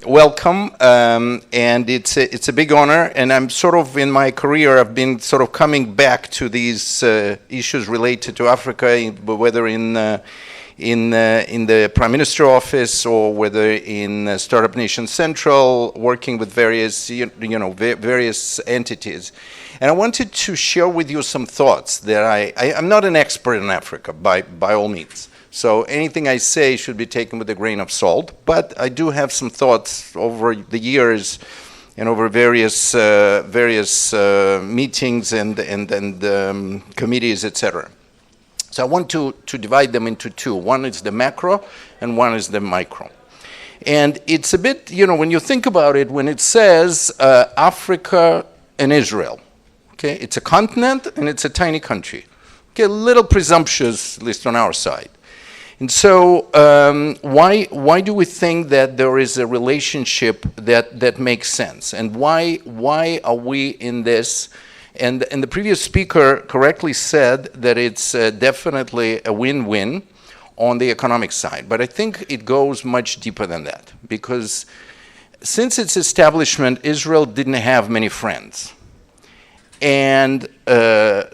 welcome, and it's a big honor. And I'm sort of in my career, I've been sort of coming back to these issues related to Africa, whether in the Prime Minister office or whether in Startup Nation Central, working with various various entities. And I wanted to share with you some thoughts that I'm not an expert in Africa by all means. So anything I say should be taken with a grain of salt, but I do have some thoughts over the years and over various meetings and committees, etc. So I want to divide them into two. One is the macro and one is the micro. And it's a bit, when you think about it, when it says Africa and Israel, okay, it's a continent and it's a tiny country. Okay, a little presumptuous, at least on our side. And so why do we think that there is a relationship that makes sense? And why are we in this? And the previous speaker correctly said that it's definitely a win-win on the economic side. But I think it goes much deeper than that. Because since its establishment, Israel didn't have many friends. And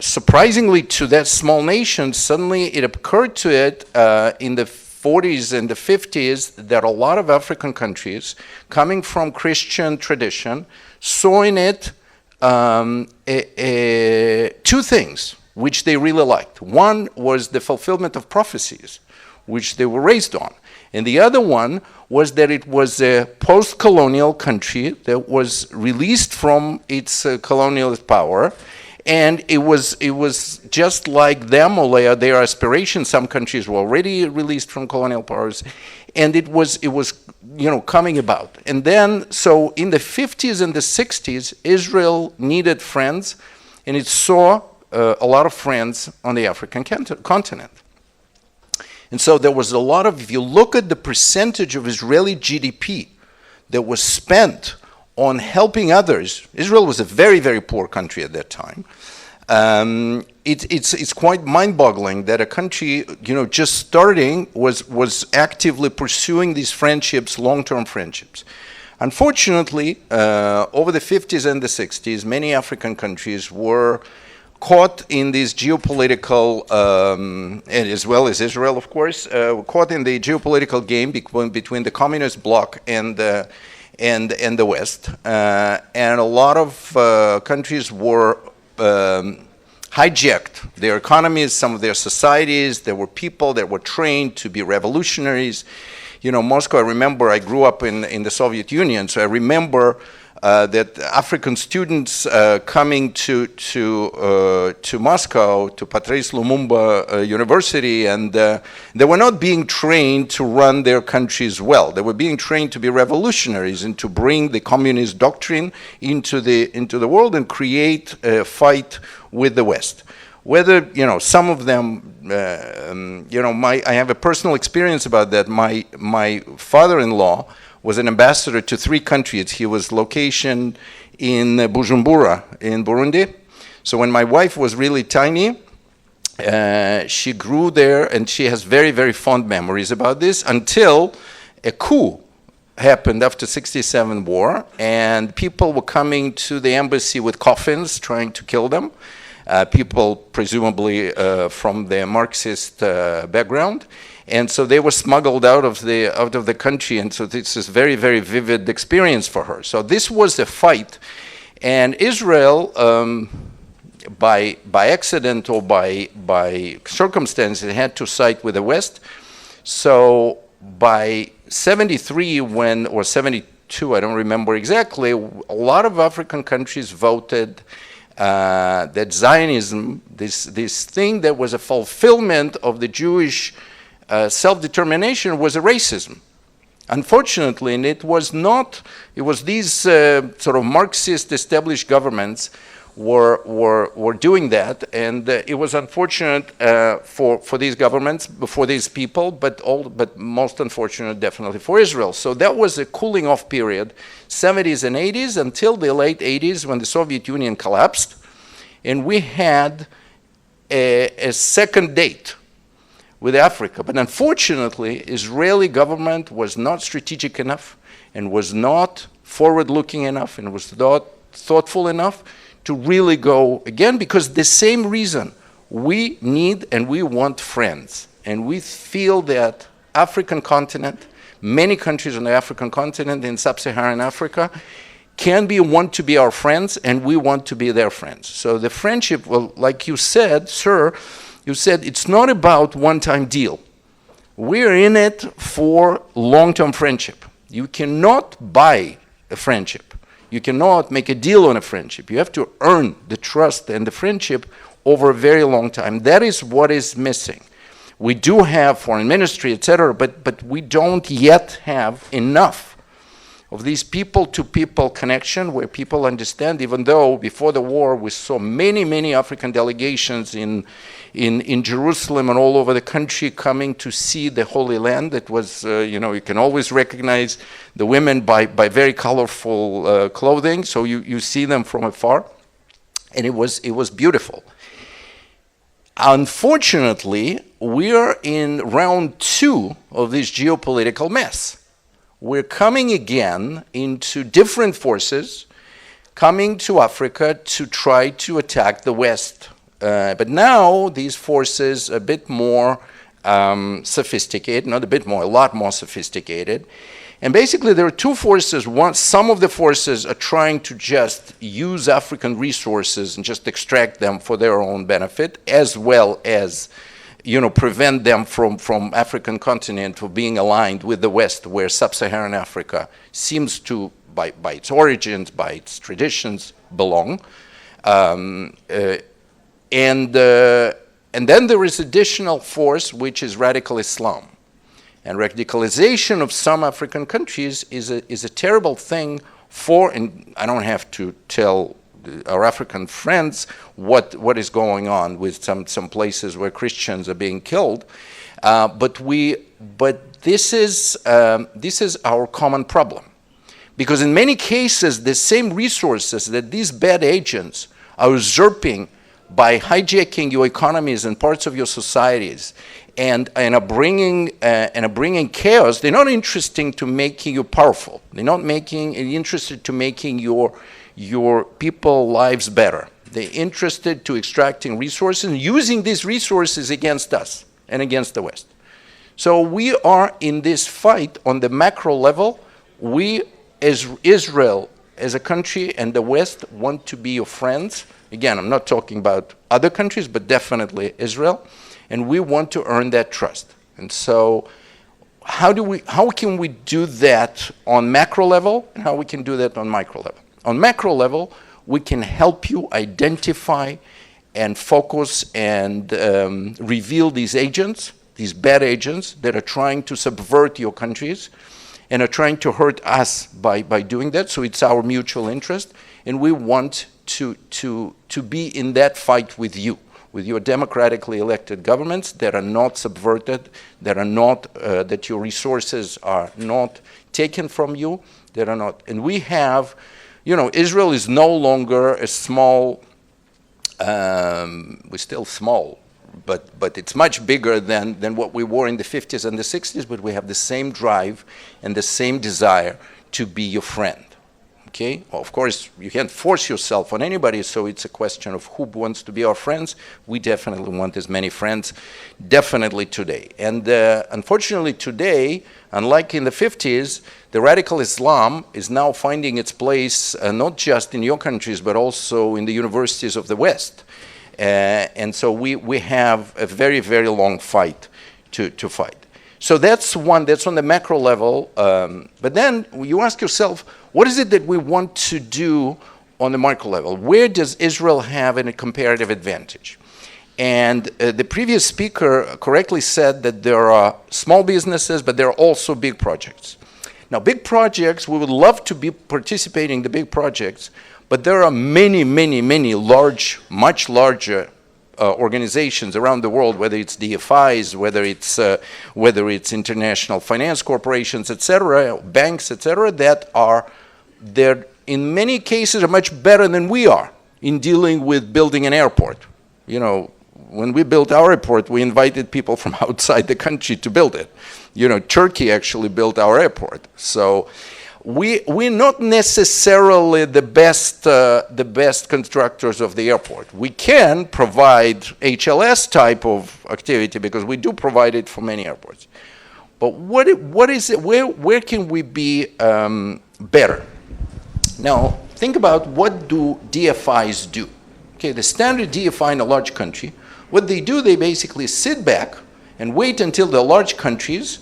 surprisingly to that small nation, suddenly it occurred to it in the 40s and the 50s that a lot of African countries coming from Christian tradition saw in it two things which they really liked. One was the fulfillment of prophecies, which they were raised on. And the other one was that it was a post-colonial country that was released from its colonialist power, and it was just like them, or their aspirations. Some countries were already released from colonial powers, and it was coming about. And then, so in the 50s and the 60s, Israel needed friends, and it saw a lot of friends on the African continent. And so there was a lot of, if you look at the percentage of Israeli GDP that was spent on helping others, Israel was a very, very poor country at that time. It's quite mind-boggling that a country, just starting was actively pursuing these friendships, long-term friendships. Unfortunately, over the 50s and the 60s, many African countries were caught in this geopolitical, and as well as Israel, of course, caught in the geopolitical game between the communist bloc and the West. And a lot of countries were hijacked their economies, some of their societies. There were people that were trained to be revolutionaries. Moscow, I remember, I grew up in the Soviet Union, so I remember that African students coming to Moscow, to Patrice Lumumba University, and they were not being trained to run their countries well. They were being trained to be revolutionaries and to bring the communist doctrine into the world and create a fight with the West. Whether, some of them, I have a personal experience about that. My father-in-law was an ambassador to 3 countries. He was located in Bujumbura in Burundi. So when my wife was really tiny, she grew there, and she has very, very fond memories about this until a coup happened after '67 war, and people were coming to the embassy with coffins trying to kill them. People presumably from the Marxist background. And so they were smuggled out of the country, and so this is very, very vivid experience for her. So this was a fight, and Israel, by accident or by circumstance, it had to side with the West. So by 73 or 72, I don't remember exactly, a lot of African countries voted that Zionism, this thing that was a fulfillment of the Jewish self-determination, was a racism. Unfortunately, and it was these sort of Marxist established governments were doing that, and it was unfortunate for these governments, for these people, but most unfortunate definitely for Israel. So that was a cooling off period, 70s and 80s, until the late 80s when the Soviet Union collapsed, and we had a second date with Africa. But unfortunately, Israeli government was not strategic enough. and was not forward-looking enough and was not thoughtful enough to really go again, because the same reason we need and we want friends. And we feel that African continent, many countries on the African continent in sub-Saharan Africa want to be our friends, and we want to be their friends. So the friendship, well, like you said, sir, you said it's not about one-time deal. We're in it for long-term friendship. You cannot buy a friendship. You cannot make a deal on a friendship. You have to earn the trust and the friendship over a very long time. That is what is missing. We do have foreign ministry, etc., but we don't yet have enough of these people-to-people connection where people understand, even though before the war we saw many African delegations in Jerusalem and all over the country coming to see the Holy Land. It was, you can always recognize the women by very colorful clothing, so you see them from afar, and it was beautiful. Unfortunately, we are in round 2 of this geopolitical mess. We're coming again into different forces, coming to Africa to try to attack the West. But now these forces are a bit more sophisticated, not a bit more, a lot more sophisticated. And basically there are 2 forces. One, some of the forces are trying to just use African resources and just extract them for their own benefit, as well as prevent them from African continent from being aligned with the West, where sub-Saharan Africa seems to, by its origins, by its traditions, belong. And then there is additional force, which is radical Islam. And radicalization of some African countries is a terrible thing and I don't have to tell our African friends what is going on with some places where Christians are being killed, but this is our common problem, because in many cases the same resources that these bad agents are usurping by hijacking your economies and parts of your societies and are bringing chaos. They're not interested to making you powerful. They're not interested to making your people lives better. They're interested to extracting resources and using these resources against us and against the West. So we are in this fight on the macro level. We, as Israel, as a country, and the West want to be your friends. Again, I'm not talking about other countries, but definitely Israel. And we want to earn that trust. And so how can we do that on macro level, and how we can do that on micro level? On macro level, we can help you identify and focus and reveal these agents, these bad agents that are trying to subvert your countries and are trying to hurt us by doing that. So it's our mutual interest, and we want to be in that fight with you, with your democratically elected governments that are not subverted, that are not that your resources are not taken from you, that are not. And we have, Israel is no longer a small. We're still small, but it's much bigger than what we were in the 50s and the 60s, but we have the same drive and the same desire to be your friend. Okay? Well, of course, you can't force yourself on anybody, so it's a question of who wants to be our friends. We definitely want as many friends, definitely today. And unfortunately today, unlike in the 50s, the radical Islam is now finding its place not just in your countries, but also in the universities of the West. And so we have a very, very long fight to fight. So that's one, that's on the macro level. But then you ask yourself, what is it that we want to do on the micro level? Where does Israel have a comparative advantage? And the previous speaker correctly said that there are small businesses, but there are also big projects. Now, big projects, we would love to be participating in the big projects, but there are many, many, many large, much larger organizations around the world, whether it's DFIs, whether it's international finance corporations, etc., banks, etc., that in many cases are much better than we are in dealing with building an airport. When we built our airport, we invited people from outside the country to build it. Turkey actually built our airport. So we're not necessarily the best constructors of the airport. We can provide HLS type of activity because we do provide it for many airports. But what is it? Where can we be better? Now, think about what do DFIs do. Okay, the standard DFI in a large country, what they do, they basically sit back and wait until the large companies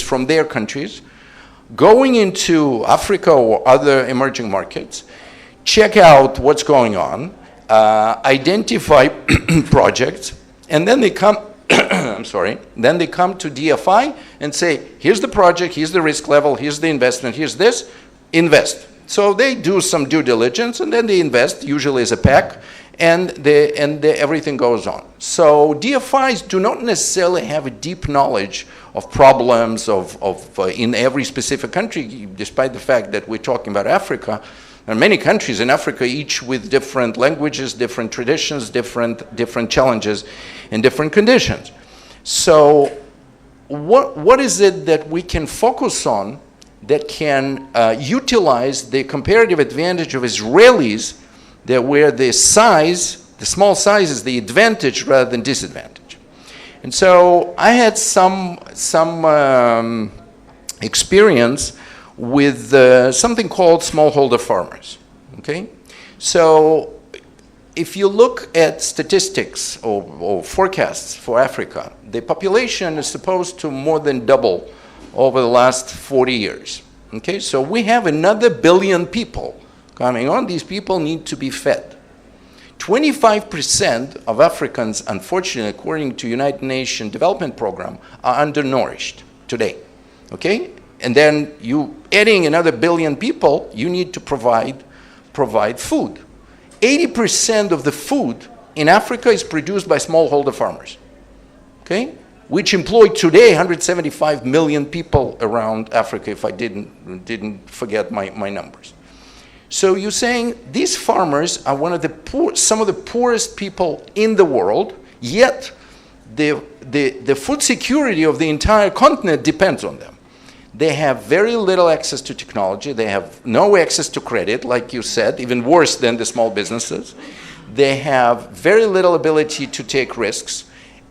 from their countries going into Africa or other emerging markets, check out what's going on, identify projects, and then they come then they come to DFI and say, here's the project, here's the risk level, here's the investment, here's this, invest. So they do some due diligence and then they invest, usually as a pack, and everything goes on. So DFIs do not necessarily have a deep knowledge of problems in every specific country, despite the fact that we're talking about Africa. There are many countries in Africa, each with different languages, different traditions, different challenges, and different conditions. So what is it that we can focus on that can utilize the comparative advantage of Israelis, that where the small size is the advantage rather than disadvantage? And so I had some experience with something called smallholder farmers, okay? So if you look at statistics or forecasts for Africa, the population is supposed to more than double over the last 40 years, okay? So we have another billion people coming on. These people need to be fed. 25% of Africans, unfortunately, according to United Nations Development Program, are undernourished today, okay? And then you adding another billion people, you need to provide food. 80% of the food in Africa is produced by smallholder farmers, okay? Which employ today 175 million people around Africa, if I didn't forget my numbers. So you're saying these farmers are some of the poorest people in the world, yet the food security of the entire continent depends on them. They have very little access to technology. They have no access to credit, like you said, even worse than the small businesses. They have very little ability to take risks,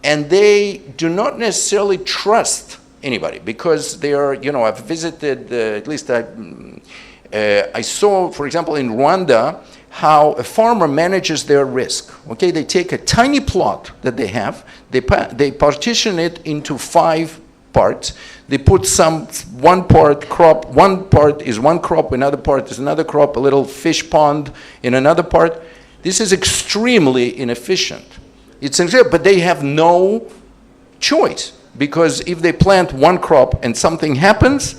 and they do not necessarily trust anybody because they are, I've visited, at least I saw, for example, in Rwanda, how a farmer manages their risk. Okay, they take a tiny plot that they have, they partition it into 5 parts. They put one part is one crop, another part is another crop, a little fish pond in another part. This is extremely inefficient. But they have no choice, because if they plant one crop and something happens,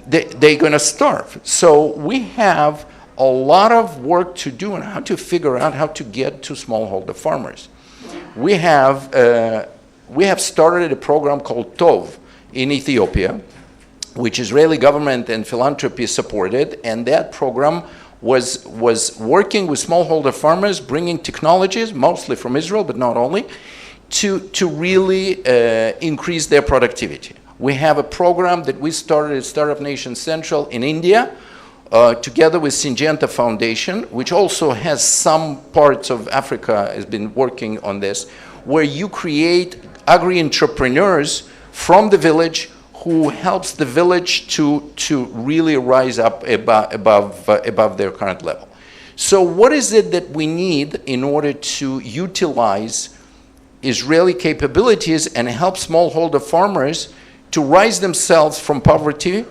they're going to starve. So we have a lot of work to do on how to figure out how to get to smallholder farmers. We have started a program called TOV in Ethiopia, which Israeli government and philanthropy supported, and that program was working with smallholder farmers, bringing technologies, mostly from Israel, but not only, to really increase their productivity. We have a program that we started at Startup Nation Central in India, together with Syngenta Foundation, which also has some parts of Africa has been working on this, where you create agri-entrepreneurs from the village who helps the village to really rise up above their current level. So what is it that we need in order to utilize Israeli capabilities and help smallholder farmers to rise themselves from poverty,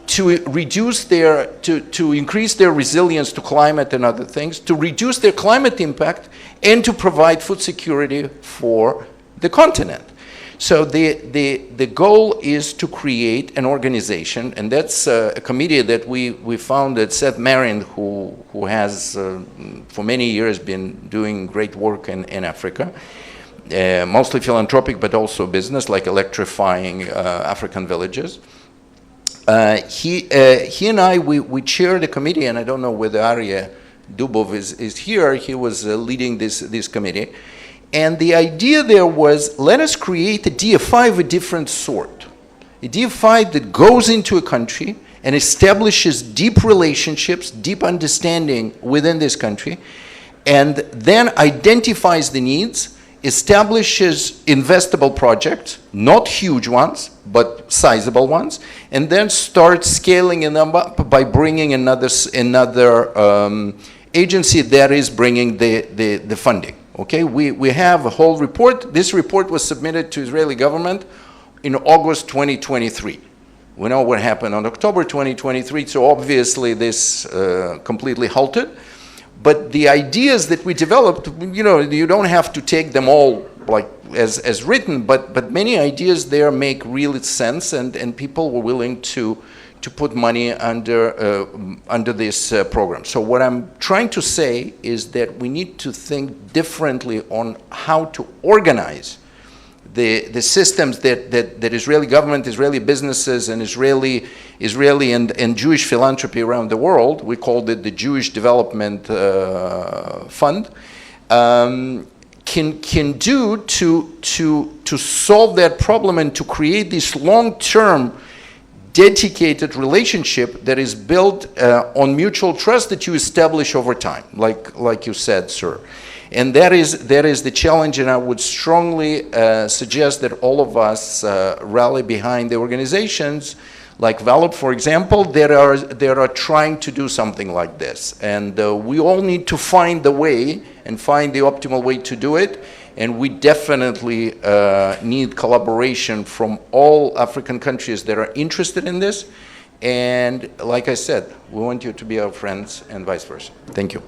to increase their resilience to climate and other things, to reduce their climate impact, and to provide food security for the continent? So the goal is to create an organization, and that's a committee that we founded. Seth Marin, who has for many years been doing great work in Africa, mostly philanthropic, but also business, like electrifying African villages. He and I, we chaired a committee, and I don't know whether Aryeh Dubov is here. He was leading this committee. And the idea there was, let us create a DFI of a different sort. A DFI that goes into a country and establishes deep relationships, deep understanding within this country, and then identifies the needs, establishes investable projects, not huge ones, but sizable ones, and then starts scaling them up by bringing another agency that is bringing the funding. Okay, we have a whole report. This report was submitted to Israeli government in August 2023. We know what happened on October 2023, so obviously this completely halted. But the ideas that we developed, you know, you don't have to take them all like as written, but many ideas there make real sense, and people were willing to put money under this program. So what I'm trying to say is that we need to think differently on how to organize the systems that Israeli government, Israeli businesses, and Israeli and Jewish philanthropy around the world, we called it the Jewish Development Fund, can do to solve that problem and to create this long-term dedicated relationship that is built on mutual trust that you establish over time, like you said, sir. And that is the challenge, and I would strongly suggest that all of us rally behind the organizations like VALOP, for example, that are trying to do something like this. And we all need to find the way and find the optimal way to do it. And we definitely need collaboration from all African countries that are interested in this. And like I said, we want you to be our friends and vice versa. Thank you.